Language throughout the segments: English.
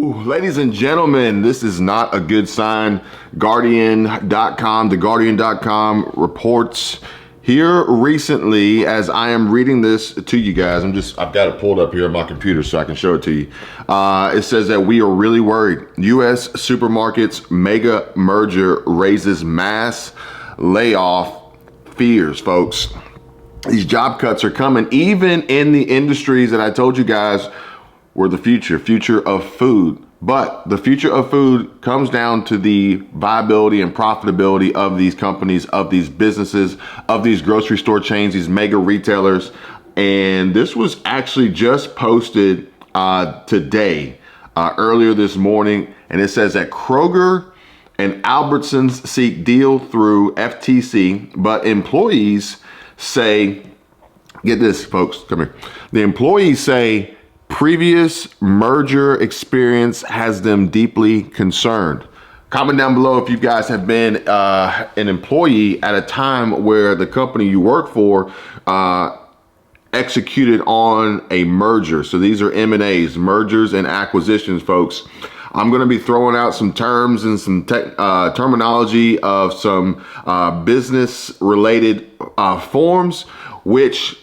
Ladies and gentlemen, this is not a good sign. TheGuardian.com reports here recently, as I am reading this to you guys, I've got it pulled up here on my computer so I can show it to you. It says that we are really worried. U.S. supermarkets mega merger raises mass layoff fears, folks. These job cuts are coming, even in the industries that I told you guys were the future of food. But the future of food comes down to the viability and profitability of these companies, of these businesses, of these grocery store chains, these mega retailers. And this was actually just posted today, earlier this morning. And it says that Kroger and Albertsons seek deal through FTC, but employees say, get this, folks, come here. The employees say previous merger experience has them deeply concerned. Comment down below if you guys have been an employee at a time where the company you work for executed on a merger. So these are M&As, mergers and acquisitions, folks. I'm going to be throwing out some terms and some terminology of some business-related forms, which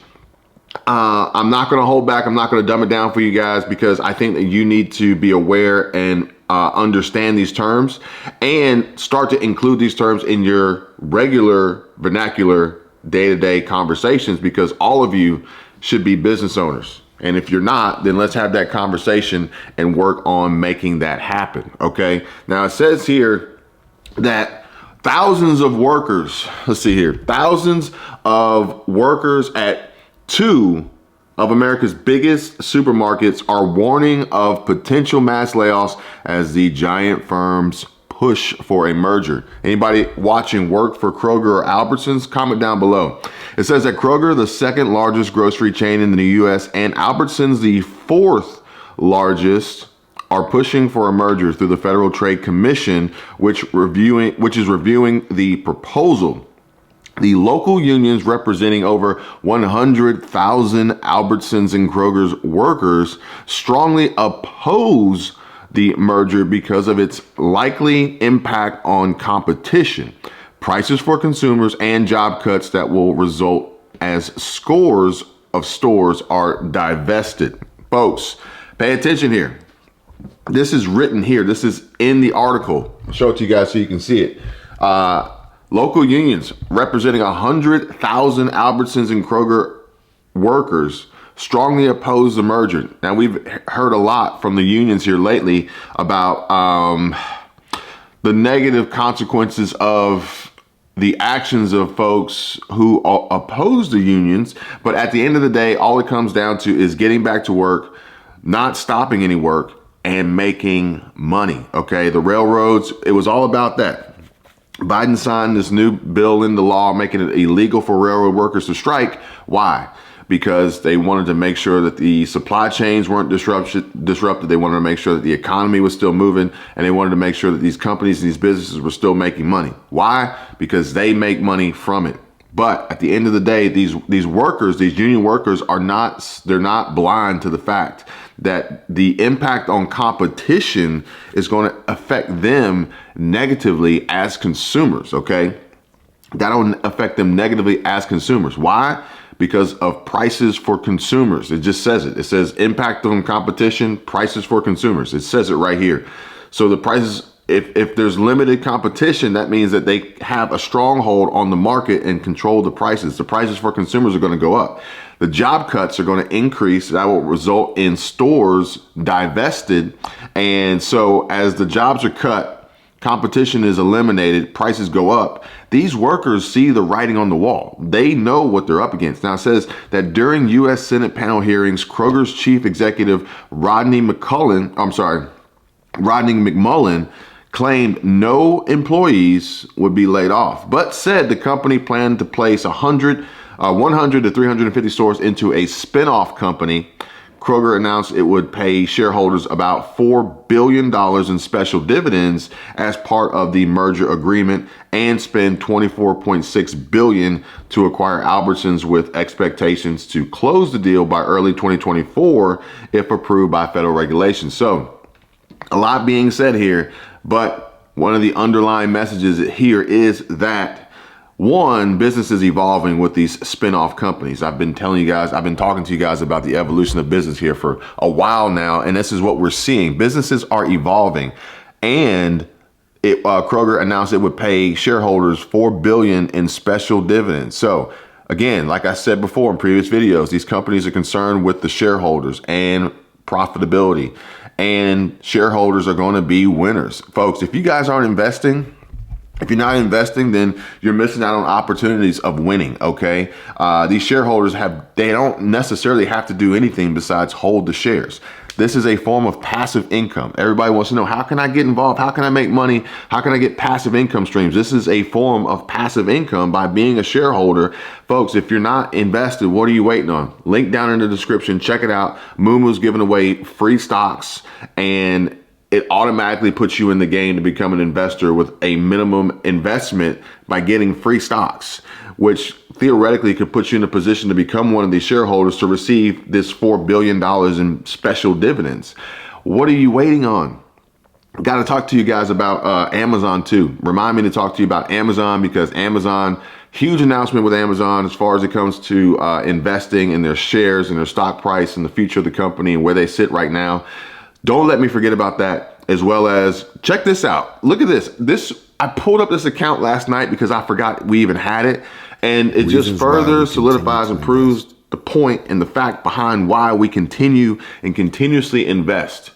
I'm not going to hold back. I'm not going to dumb it down for you guys, because I think that you need to be aware and understand these terms and start to include these terms in your regular vernacular day-to-day conversations, because all of you should be business owners. And if you're not, then let's have that conversation and work on making that happen. Okay. Now it says here that thousands of workers, thousands of workers at two of America's biggest supermarkets are warning of potential mass layoffs as the giant firms push for a merger. Anybody watching work for Kroger or Albertsons? Comment down below. It says that Kroger, the second largest grocery chain in the US, and Albertsons, the fourth largest, are pushing for a merger through the Federal Trade Commission, which is reviewing the proposal. The local unions representing over 100,000 Albertsons and Kroger's workers strongly oppose the merger because of its likely impact on competition, prices for consumers, and job cuts that will result as scores of stores are divested. Folks, pay attention here. This is written here. This is in the article. I'll show it to you guys so you can see it. Local unions representing 100,000 Albertsons and Kroger workers strongly oppose the merger. Now, we've heard a lot from the unions here lately about the negative consequences of the actions of folks who oppose the unions. But at the end of the day, all it comes down to is getting back to work, not stopping any work, and making money. Okay, the railroads, it was all about that. Biden signed this new bill into law, making it illegal for railroad workers to strike. Why? Because they wanted to make sure that the supply chains weren't disrupted. They wanted to make sure that the economy was still moving, and they wanted to make sure that these companies and these businesses were still making money. Why? Because they make money from it. But at the end of the day, these workers, these union workers they're not blind to the fact that the impact on competition is going to affect them negatively as consumers, okay? That'll affect them negatively as consumers. Why? Because of prices for consumers. It just says it. It says impact on competition, prices for consumers. It says it right here. So the prices, if there's limited competition, that means that they have a stronghold on the market and control the prices. The prices for consumers are going to go up. The job cuts are going to increase. That will result in stores divested. And so as the jobs are cut, competition is eliminated, prices go up. These workers see the writing on the wall. They know what they're up against. Now, it says that during U.S. Senate panel hearings, Kroger's chief executive Rodney McMullen claimed no employees would be laid off, but said the company planned to place 100 to 350 stores into a spinoff company. Kroger announced it would pay shareholders about $4 billion in special dividends as part of the merger agreement and spend $24.6 billion to acquire Albertsons, with expectations to close the deal by early 2024 if approved by federal regulations. So A lot being said here, but one of the underlying messages here is that one, business is evolving with these spin-off companies. I've been talking to you guys about the evolution of business here for a while now, and this is what we're seeing. Businesses are evolving, and Kroger announced it would pay shareholders $4 billion in special dividends. So again, like I said before in previous videos, these companies are concerned with the shareholders and profitability, and shareholders are going to be winners. Folks, if you guys aren't investing, if you're not investing, then you're missing out on opportunities of winning, okay? These shareholders they don't necessarily have to do anything besides hold the shares. This is a form of passive income. Everybody wants to know, how can I get involved? How can I make money? How can I get passive income streams? This is a form of passive income by being a shareholder. Folks, if you're not invested, what are you waiting on? Link down in the description. Check it out. Moomoo's giving away free stocks, and it automatically puts you in the game to become an investor with a minimum investment by getting free stocks, which theoretically could put you in a position to become one of these shareholders to receive this $4 billion in special dividends. What are you waiting on? Got to talk to you guys about Amazon too. Remind me to talk to you about Amazon, because Amazon, huge announcement with Amazon as far as it comes to investing in their shares and their stock price and the future of the company and where they sit right now. Don't let me forget about that, as well as check this out. Look at this. I pulled up this account last night because I forgot we even had it. And it just further solidifies and proves the point and the fact behind why we continue and continuously invest.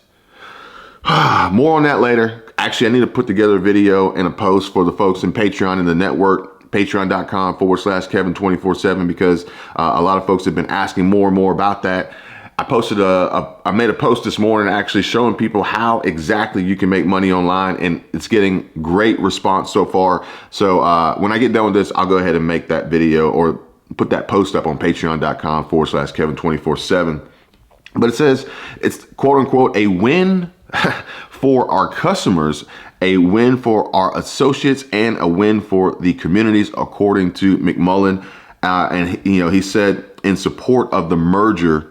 More on that later. Actually, I need to put together a video and a post for the folks in Patreon and the network, patreon.com/Kevin247, because a lot of folks have been asking more and more about that. I made a post this morning actually showing people how exactly you can make money online, and it's getting great response so far. So when I get done with this, I'll go ahead and make that video or put that post up on patreon.com/Kevin247. But it says it's quote unquote a win for our customers, a win for our associates, and a win for the communities, according to McMullen. And he said in support of the merger,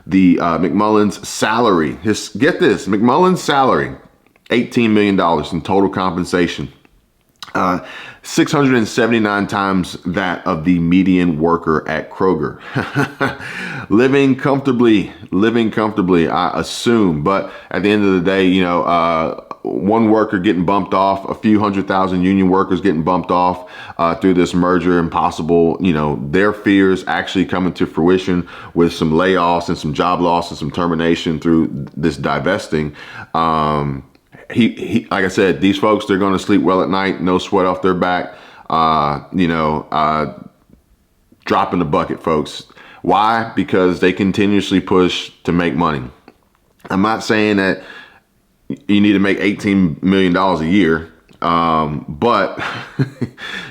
the McMullen's salary, get this, McMullen's salary, $18 million in total compensation, 679 times that of the median worker at Kroger. living comfortably, I assume. But at the end of the day, one worker getting bumped off, a few 100,000 union workers getting bumped off through this merger, impossible, their fears actually coming to fruition with some layoffs and some job loss and some termination through this divesting. He like I said, these folks, they're going to sleep well at night, no sweat off their back, drop in the bucket, folks. Why? Because they continuously push to make money. I'm not saying that you need to make $18 million a year. But,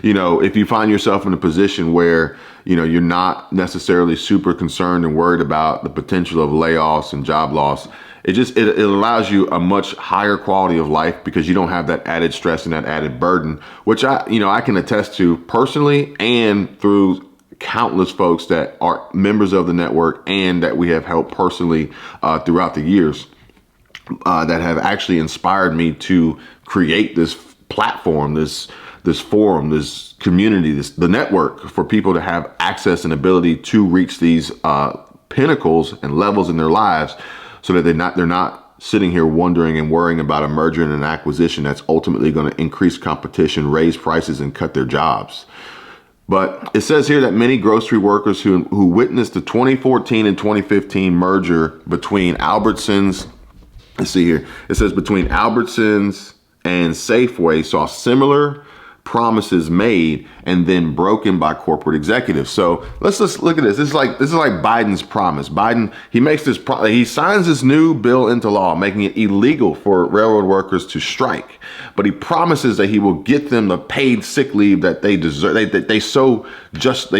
if you find yourself in a position where, you're not necessarily super concerned and worried about the potential of layoffs and job loss, it allows you a much higher quality of life, because you don't have that added stress and that added burden, which I can attest to personally and through countless folks that are members of the network and that we have helped personally throughout the years. That have actually inspired me to create this platform, this forum, this community, the network for people to have access and ability to reach these pinnacles and levels in their lives, so that they're not sitting here wondering and worrying about a merger and an acquisition that's ultimately going to increase competition, raise prices, and cut their jobs. But it says here that many grocery workers who witnessed the 2014 and 2015 merger between Albertsons, let's see here, it says between Albertsons and Safeway, saw similar promises made and then broken by corporate executives. So let's look at this. This is like Biden's promise. Biden, he signs this new bill into law, making it illegal for railroad workers to strike. But he promises that he will get them the paid sick leave that they deserve. They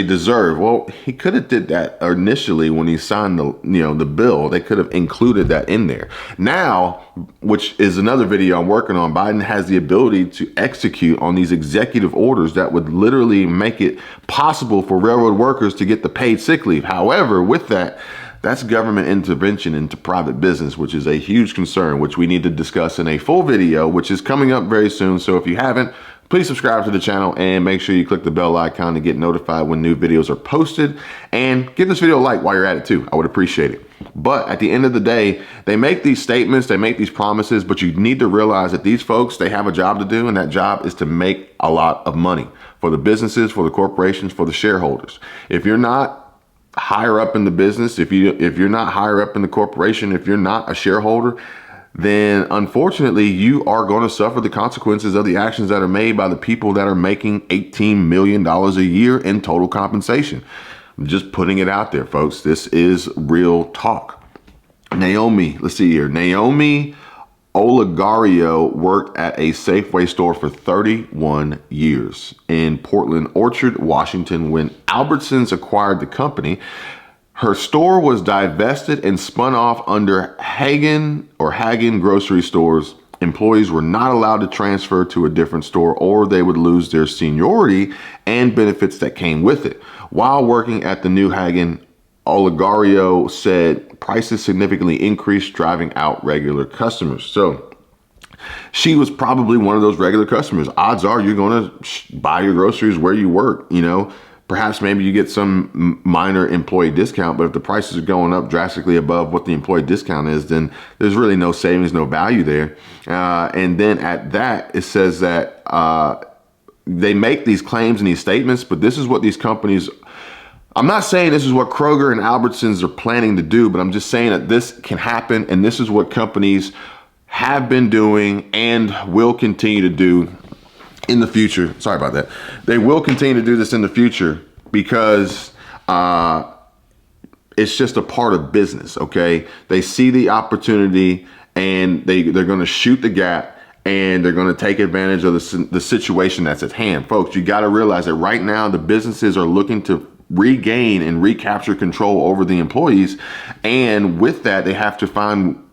deserve. Well, he could have did that initially when he signed the bill. They could have included that in there. Now, which is another video I'm working on, Biden has the ability to execute on these executive orders that would literally make it possible for railroad workers to get the paid sick leave. However, with that, That's government intervention into private business, which is a huge concern, which we need to discuss in a full video, which is coming up very soon. So if you haven't, please subscribe to the channel and make sure you click the bell icon to get notified when new videos are posted, and give this video a like while you're at it too. I would appreciate it. But at the end of the day, they make these statements, they make these promises, but you need to realize that these folks, they have a job to do, and that job is to make a lot of money for the businesses, for the corporations, for the shareholders. If you're not higher up in the business, if you're not higher up in the corporation, if you're not a shareholder, then unfortunately you are going to suffer the consequences of the actions that are made by the people that are making $18 million a year in total compensation. I'm just putting it out there, folks. This is real talk. Naomi, let's see here. Naomi Oligario worked at a Safeway store for 31 years in Portland Orchard, Washington. When Albertsons acquired the company, her store was divested and spun off under Hagen grocery stores. Employees were not allowed to transfer to a different store, or they would lose their seniority and benefits that came with it. While working at the new Hagen, Oligario said prices significantly increased, driving out regular customers. So she was probably one of those regular customers. Odds are you're going to buy your groceries where you work, you know. Perhaps maybe you get some minor employee discount, but if the prices are going up drastically above what the employee discount is, then there's really no savings, no value there. And then at that, it says that they make these claims and these statements, but this is what these companies, I'm not saying this is what Kroger and Albertsons are planning to do, but I'm just saying that this can happen, and this is what companies have been doing and will continue to do in the future. Sorry about that. They will continue to do this in the future because it's just a part of business, okay? They see the opportunity and they're going to shoot the gap, and they're going to take advantage of the situation that's at hand. Folks, you got to realize that right now the businesses are looking to regain and recapture control over the employees. And with that, they have to find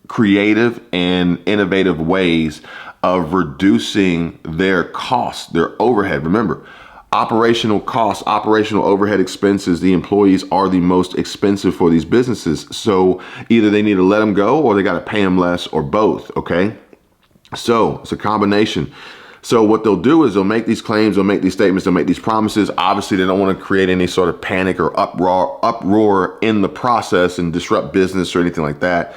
creative and innovative ways of reducing their costs, their overhead. Remember, operational costs, operational overhead expenses, the employees are the most expensive for these businesses. So either they need to let them go, or they got to pay them less, or both, okay? So it's a combination. So what they'll do is they'll make these claims, they'll make these statements, they'll make these promises. Obviously, they don't want to create any sort of panic or uproar in the process and disrupt business or anything like that.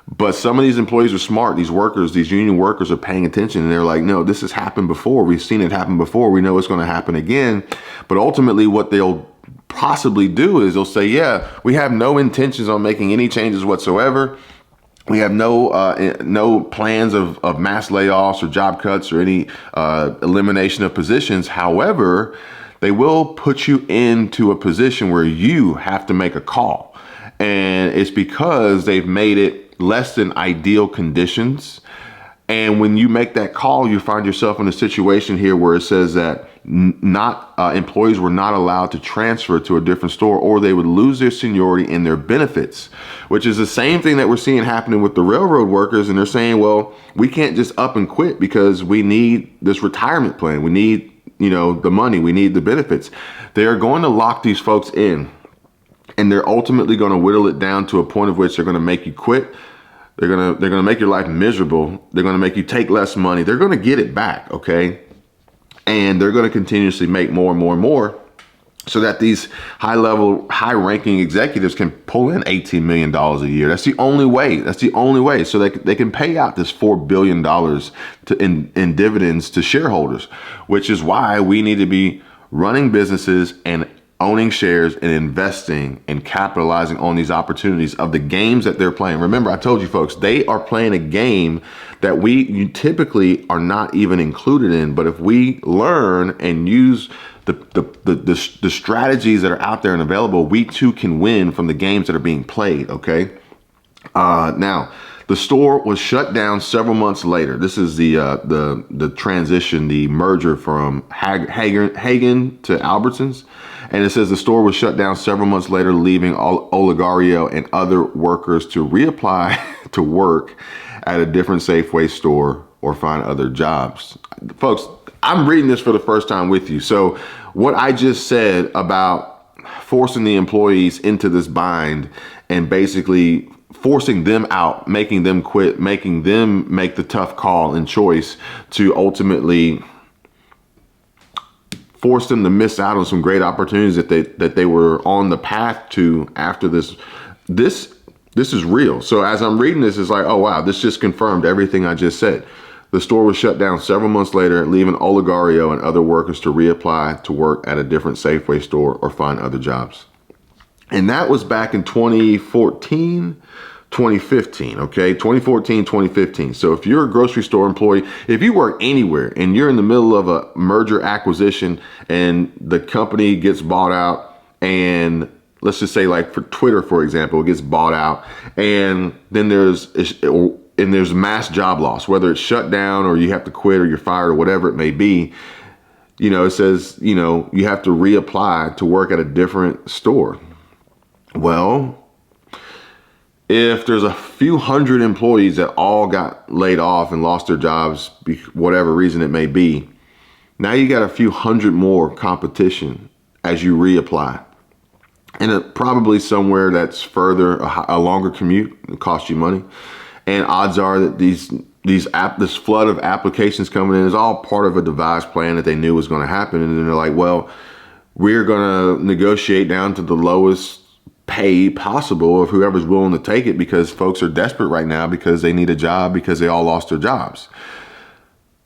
But some of these employees are smart. These workers, these union workers are paying attention, and they're like, no, this has happened before. We've seen it happen before. We know it's going to happen again. But ultimately, what they'll possibly do is they'll say, yeah, we have no intentions on making any changes whatsoever. We have no plans of mass layoffs or job cuts or any elimination of positions. However, they will put you into a position where you have to make a call. And it's because they've made it less than ideal conditions. And when you make that call, you find yourself in a situation here where it says that employees were not allowed to transfer to a different store, or they would lose their seniority and their benefits, which is the same thing that we're seeing happening with the railroad workers. And they're saying, well, we can't just up and quit because we need this retirement plan. We need, the money. We need the benefits. They are going to lock these folks in, and they're ultimately going to whittle it down to a point of which they're going to make you quit. They're going to make your life miserable. They're going to make you take less money. They're going to get it back, okay? And they're going to continuously make more and more and more, so that these high-level, high-ranking executives can pull in $18 million a year. That's the only way. That's the only way. So they can pay out this $4 billion in dividends to shareholders, which is why we need to be running businesses and owning shares and investing and capitalizing on these opportunities of the games that they're playing. Remember, I told you folks, they are playing a game that you typically are not even included in. But if we learn and use the strategies that are out there and available, we too can win from the games that are being played. Okay. Now, the store was shut down several months later. This is the transition, the merger from Hagen to Albertsons. And it says the store was shut down several months later, leaving Oligario and other workers to reapply to work at a different Safeway store or find other jobs. Folks, I'm reading this for the first time with you. So what I just said about forcing the employees into this bind and basically forcing them out, making them quit, making them make the tough call and choice to ultimately force them to miss out on some great opportunities that they were on the path to after this. This is real. So as I'm reading this, it's like, oh wow, this just confirmed everything I just said. The store was shut down several months later, leaving Olegario and other workers to reapply to work at a different Safeway store or find other jobs. And that was back in 2014, 2015, okay? 2014, 2015. So if you're a grocery store employee, if you work anywhere and you're in the middle of a merger acquisition and the company gets bought out, and let's just say like for Twitter, for example, it gets bought out, and then there's mass job loss, whether it's shut down or you have to quit or you're fired or whatever it may be. You know, it says, you know, you have to reapply to work at a different store. Well, if there's a few hundred employees that all got laid off and lost their jobs, whatever reason it may be, now you got a few hundred more competition as you reapply. And probably somewhere that's further, a longer commute, it costs you money. And odds are that this flood of applications coming in is all part of a devised plan that they knew was going to happen. And then they're like, well, we're going to negotiate down to the lowest pay possible of whoever's willing to take it, because folks are desperate right now because they need a job because they all lost their jobs.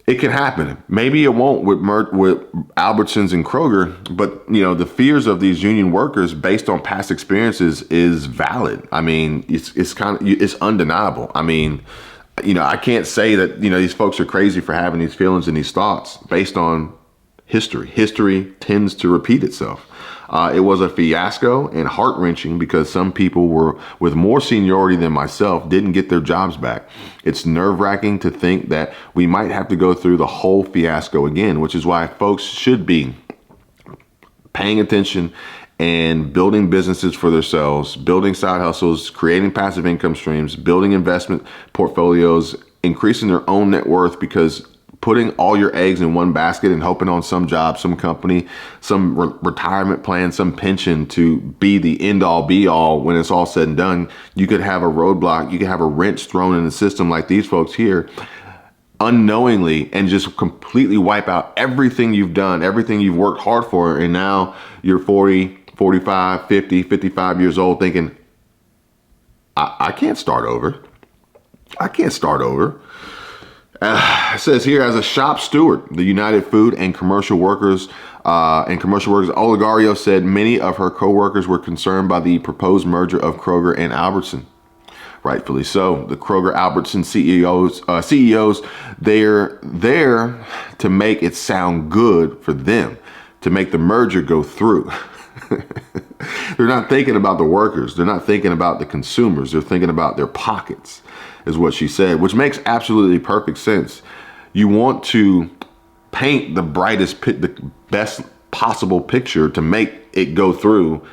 It can happen. Maybe it won't with Albertsons and Kroger, but you know, the fears of these union workers based on past experiences is valid. I mean, it's undeniable. I mean, you know, I can't say that, you know, these folks are crazy for having these feelings and these thoughts based on history. History tends to repeat itself. It was a fiasco and heart-wrenching because some people were with more seniority than myself didn't get their jobs back. It's nerve-wracking to think that we might have to go through the whole fiasco again, which is why folks should be paying attention and building businesses for themselves, building side hustles, creating passive income streams, building investment portfolios, increasing their own net worth, because putting all your eggs in one basket and hoping on some job, some company, some retirement plan, some pension to be the end all be all when it's all said and done, you could have a roadblock, you could have a wrench thrown in the system like these folks here unknowingly and just completely wipe out everything you've done, everything you've worked hard for. And now you're 40, 45, 50, 55 years old thinking, I can't start over. I can't start over. It says here, as a shop steward, the United Food and Commercial Workers Olegario said many of her co-workers were concerned by the proposed merger of Kroger and Albertsons. Rightfully so. The Kroger Albertsons CEOs, they're there to make it sound good for them, to make the merger go through. They're not thinking about the workers. They're not thinking about the consumers. They're thinking about their pockets, is what she said, which makes absolutely perfect sense. You want to paint the best possible picture to make it go through,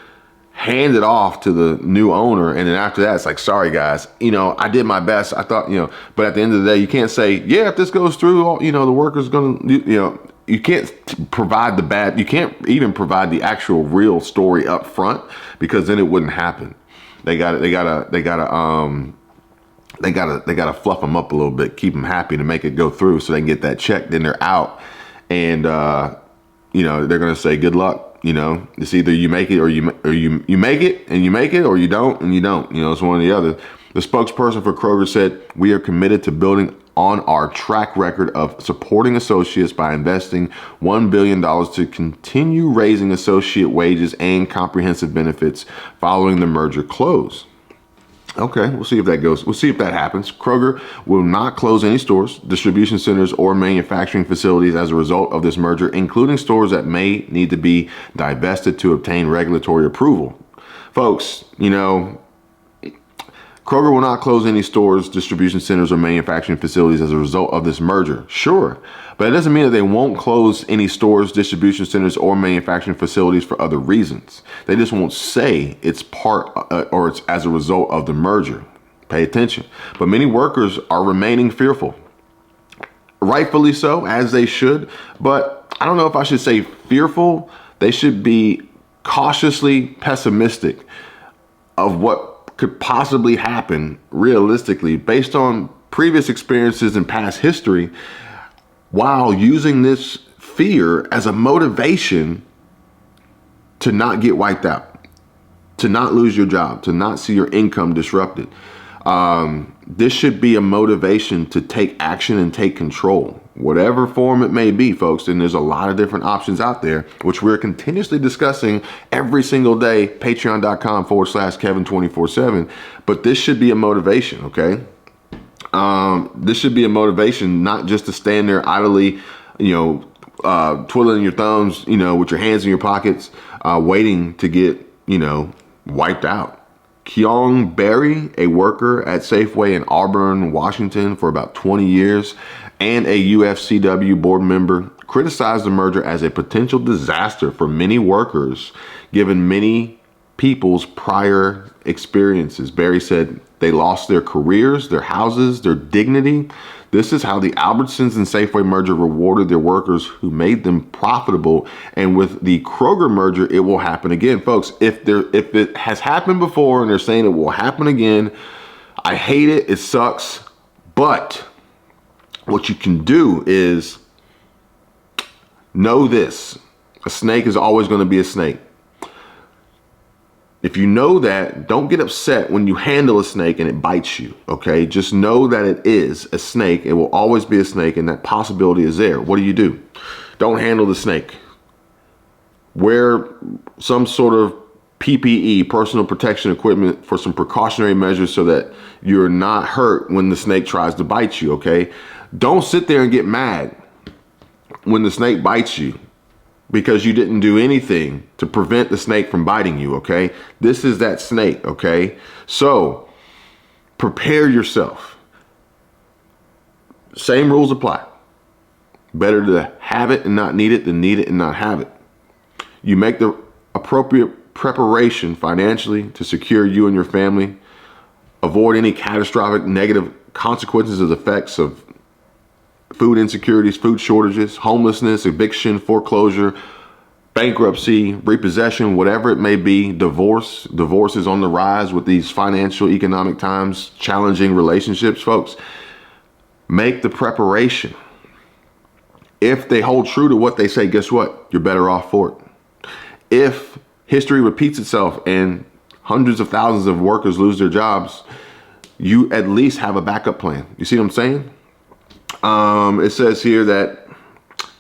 hand it off to the new owner. And then after that, it's like, sorry guys, you know, I did my best. I thought, you know, but at the end of the day, you can't say, yeah, if this goes through, you know, the worker's going to, you know, you can't provide you can't even provide the actual real story up front, because then it wouldn't happen. They gotta fluff them up a little bit, keep them happy to make it go through so they can get that check. Then they're out, and you know, they're gonna say good luck. You know, it's either you make it or you make it and you make it, or you don't and you don't. You know, it's one or the other. The spokesperson for Kroger said, "We are committed to building on our track record of supporting associates by investing $1 billion to continue raising associate wages and comprehensive benefits following the merger close." Okay, we'll see if that goes. We'll see if that happens. Kroger will not close any stores, distribution centers, or manufacturing facilities as a result of this merger, including stores that may need to be divested to obtain regulatory approval. Folks, you know, Kroger will not close any stores, distribution centers, or manufacturing facilities as a result of this merger. Sure, but it doesn't mean that they won't close any stores, distribution centers, or manufacturing facilities for other reasons. They just won't say it's part or it's as a result of the merger. Pay attention. But many workers are remaining fearful. Rightfully so, as they should. But I don't know if I should say fearful. They should be cautiously pessimistic of what could possibly happen realistically based on previous experiences and past history, while using this fear as a motivation to not get wiped out, to not lose your job, to not see your income disrupted. This should be a motivation to take action and take control, whatever form it may be, folks. And there's a lot of different options out there, which we're continuously discussing every single day, patreon.com/Kevin247. But this should be a motivation, okay? This should be a motivation, not just to stand there idly, twiddling your thumbs, with your hands in your pockets, waiting to get, wiped out. Keong Berry, a worker at Safeway in Auburn, Washington for about 20 years and a UFCW board member, criticized the merger as a potential disaster for many workers, given many people's prior experiences. Berry said they lost their careers, their houses, their dignity. This is how the Albertsons and Safeway merger rewarded their workers who made them profitable. And with the Kroger merger, it will happen again. Folks, if it has happened before and they're saying it will happen again, I hate it. It sucks. But what you can do is know this. A snake is always going to be a snake. If you know that, don't get upset when you handle a snake and it bites you, okay? Just know that it is a snake. It will always be a snake, and that possibility is there. What do? Don't handle the snake. Wear some sort of PPE, personal protection equipment, for some precautionary measures so that you're not hurt when the snake tries to bite you, okay? Don't sit there and get mad when the snake bites you, because you didn't do anything to prevent the snake from biting you, okay? This is that snake, okay? So prepare yourself. Same rules apply. Better to have it and not need it than need it and not have it. You make the appropriate preparation financially to secure you and your family. Avoid any catastrophic negative consequences of the effects of food insecurities, food shortages, homelessness, eviction, foreclosure, bankruptcy, repossession, whatever it may be, divorce. Divorce is on the rise with these financial, economic times, challenging relationships, folks. Make the preparation. If they hold true to what they say, guess what? You're better off for it. If history repeats itself and hundreds of thousands of workers lose their jobs, you at least have a backup plan. You see what I'm saying? It says here that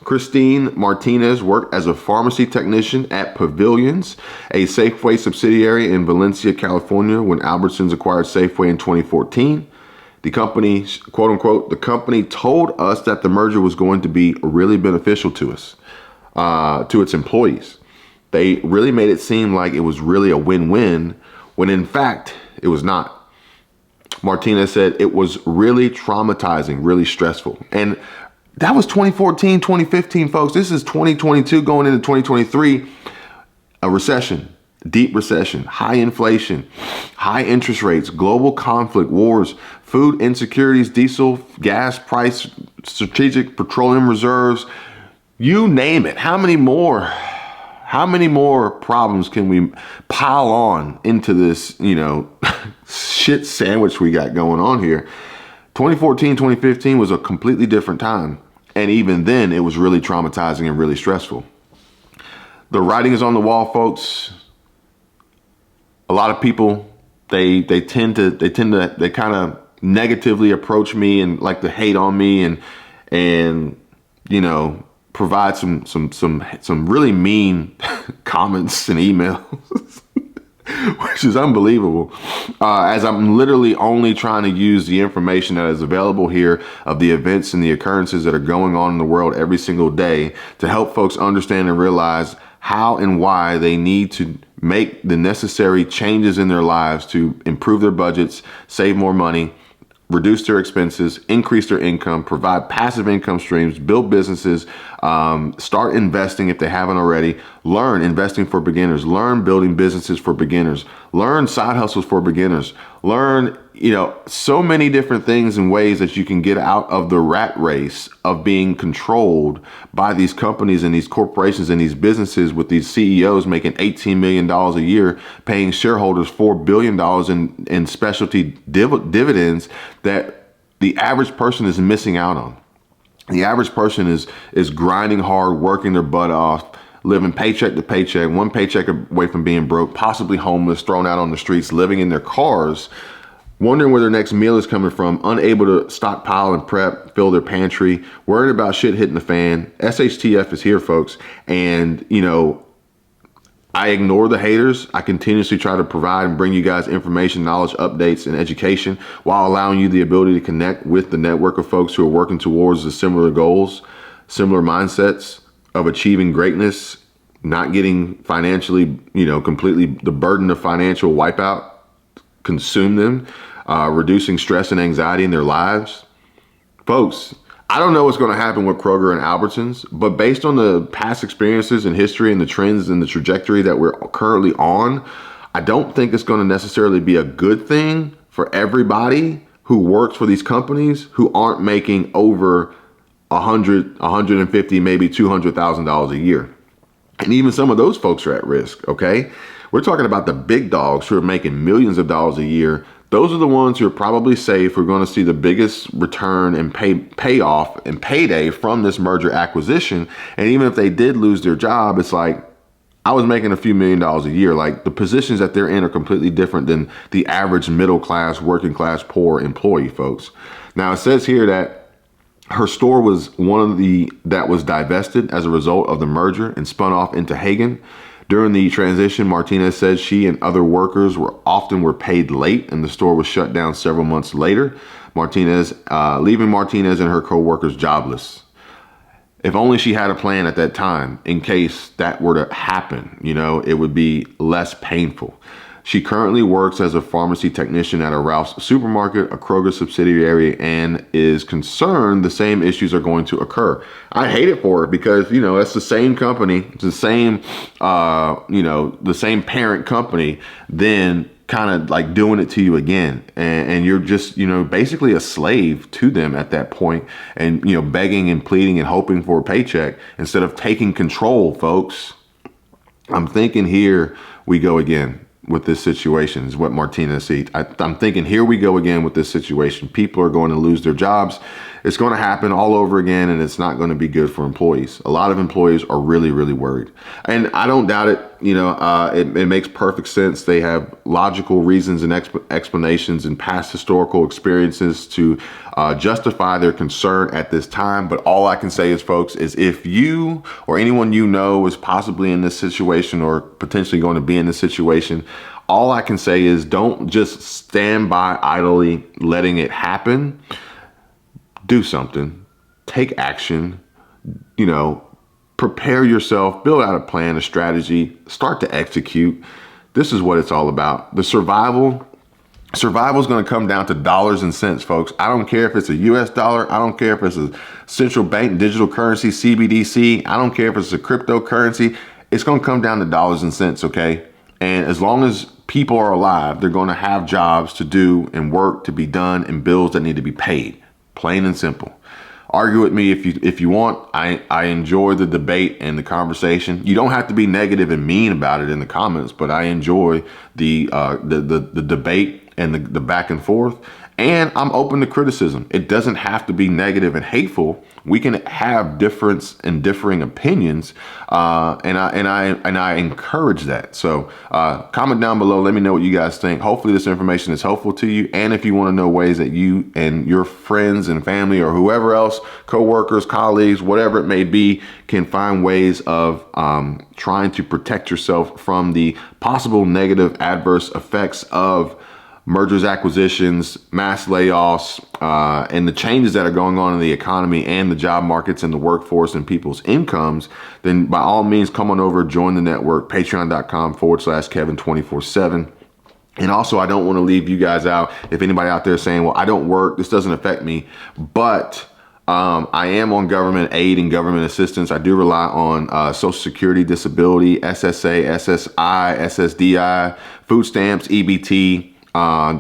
Christine Martinez worked as a pharmacy technician at Pavilions, a Safeway subsidiary in Valencia, California, when Albertsons acquired Safeway in 2014. The company, quote unquote, the company told us that the merger was going to be really beneficial to us, to its employees. They really made it seem like it was really a win-win, when in fact it was not. Martinez said it was really traumatizing, really stressful. And that was 2014, 2015, folks. This is 2022 going into 2023. A recession, deep recession, high inflation, high interest rates, global conflict, wars, food insecurities, diesel, gas price, strategic petroleum reserves, you name it. How many more problems can we pile on into this, shit sandwich we got going on here? 2014, 2015 was a completely different time. And even then, it was really traumatizing and really stressful. The writing is on the wall, folks. A lot of people, they kind of negatively approach me and like to hate on me and provide some really mean comments and emails, which is unbelievable, as I'm literally only trying to use the information that is available here of the events and the occurrences that are going on in the world every single day to help folks understand and realize how and why they need to make the necessary changes in their lives to improve their budgets, save more money, reduce their expenses, increase their income, provide passive income streams, build businesses, start investing if they haven't already, learn investing for beginners, learn building businesses for beginners, learn side hustles for beginners, learn, so many different things and ways that you can get out of the rat race of being controlled by these companies and these corporations and these businesses, with these CEOs making $18 million a year, paying shareholders $4 billion in specialty dividends that the average person is missing out on. The average person is grinding hard, working their butt off, living paycheck to paycheck, one paycheck away from being broke, possibly homeless, thrown out on the streets, living in their cars, wondering where their next meal is coming from, unable to stockpile and prep, fill their pantry, worried about shit hitting the fan. SHTF is here, folks. And, I ignore the haters. I continuously try to provide and bring you guys information, knowledge, updates, and education, while allowing you the ability to connect with the network of folks who are working towards the similar goals, similar mindsets of achieving greatness, not getting financially, completely the burden of financial wipeout consume them, reducing stress and anxiety in their lives. Folks, I don't know what's going to happen with Kroger and Albertsons, but based on the past experiences and history and the trends and the trajectory that we're currently on, I don't think it's going to necessarily be a good thing for everybody who works for these companies who aren't making over $100, $150, maybe $200,000 a year. And even some of those folks are at risk, okay? We're talking about the big dogs who are making millions of dollars a year. Those are the ones who are probably safe. We're going to see the biggest return and payoff and payday from this merger acquisition. And even if they did lose their job, it's like, I was making a few $1 million a year. Like, the positions that they're in are completely different than the average middle class, working class, poor employee, folks. Now, it says here that her store was one of the that was divested as a result of the merger and spun off into Hagen. During the transition, Martinez said she and other workers were paid late, and the store was shut down several months later. Leaving Martinez and her co-workers jobless. If only she had a plan at that time in case that were to happen, it would be less painful. She currently works as a pharmacy technician at a Ralph's supermarket, a Kroger subsidiary, and is concerned the same issues are going to occur. I hate it for her because, it's the same company, it's the same, the same parent company, then kind of like doing it to you again. And you're just, basically a slave to them at that point, and, begging and pleading and hoping for a paycheck instead of taking control, folks. I'm thinking here we go again with this situation is what Martinez sees. I'm thinking here we go again with this situation. People are going to lose their jobs. It's going to happen all over again, and it's not going to be good for employees. A lot of employees are really, really worried. And I don't doubt it. It makes perfect sense. They have logical reasons and explanations and past historical experiences to justify their concern at this time. But all I can say is, folks, is if you or anyone is possibly in this situation or potentially going to be in this situation, all I can say is don't just stand by idly letting it happen. Do something, take action, prepare yourself, build out a plan, a strategy, start to execute. This is what it's all about. The survival is going to come down to dollars and cents, folks. I don't care if it's a US dollar. I don't care if it's a central bank digital currency, CBDC. I don't care if it's a cryptocurrency. It's going to come down to dollars and cents, okay? And as long as people are alive, they're going to have jobs to do and work to be done and bills that need to be paid. Plain and simple. Argue with me if you want. I enjoy the debate and the conversation. You don't have to be negative and mean about it in the comments, but I enjoy the debate and the back and forth. And I'm open to criticism. It doesn't have to be negative and hateful. We can have difference and differing opinions, and I encourage that. So comment down below. Let me know what you guys think. Hopefully this information is helpful to you. And if you want to know ways that you and your friends and family or whoever else, coworkers, colleagues, whatever it may be, can find ways of trying to protect yourself from the possible negative adverse effects of mergers, acquisitions, mass layoffs, and the changes that are going on in the economy and the job markets and the workforce and people's incomes, then by all means, come on over, join the network, patreon.com/Kevin247. And also, I don't want to leave you guys out. If anybody out there saying, well, I don't work, this doesn't affect me, but I am on government aid and government assistance. I do rely on Social Security, disability, SSA, SSI, SSDI, food stamps, EBT,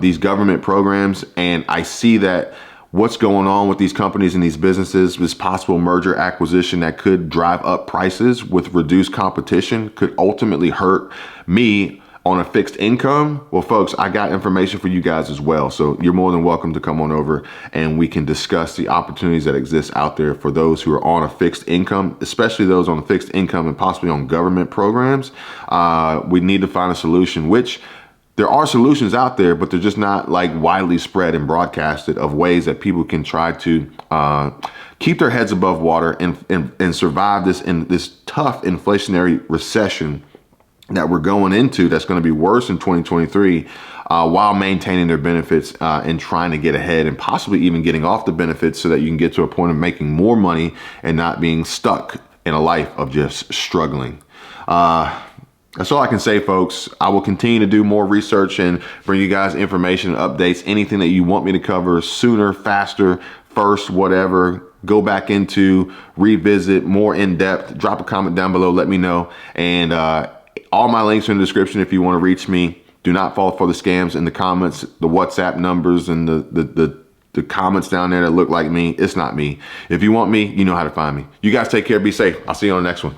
these government programs, and I see that what's going on with these companies and these businesses, this possible merger acquisition that could drive up prices with reduced competition could ultimately hurt me on a fixed income. Well, folks, I got information for you guys as well. So you're more than welcome to come on over and we can discuss the opportunities that exist out there for those who are on a fixed income, especially those on a fixed income and possibly on government programs. We need to find a solution, which there are solutions out there, but they're just not like widely spread and broadcasted of ways that people can try to keep their heads above water and survive this tough inflationary recession that we're going into, that's going to be worse in 2023, while maintaining their benefits and trying to get ahead and possibly even getting off the benefits so that you can get to a point of making more money and not being stuck in a life of just struggling. That's all I can say, folks. I will continue to do more research and bring you guys information, updates, anything that you want me to cover sooner, faster, first, whatever. Go back into, revisit, more in depth. Drop a comment down below. Let me know. And all my links are in the description if you want to reach me. Do not fall for the scams in the comments, the WhatsApp numbers and the comments down there that look like me. It's not me. If you want me, you know how to find me. You guys take care. Be safe. I'll see you on the next one.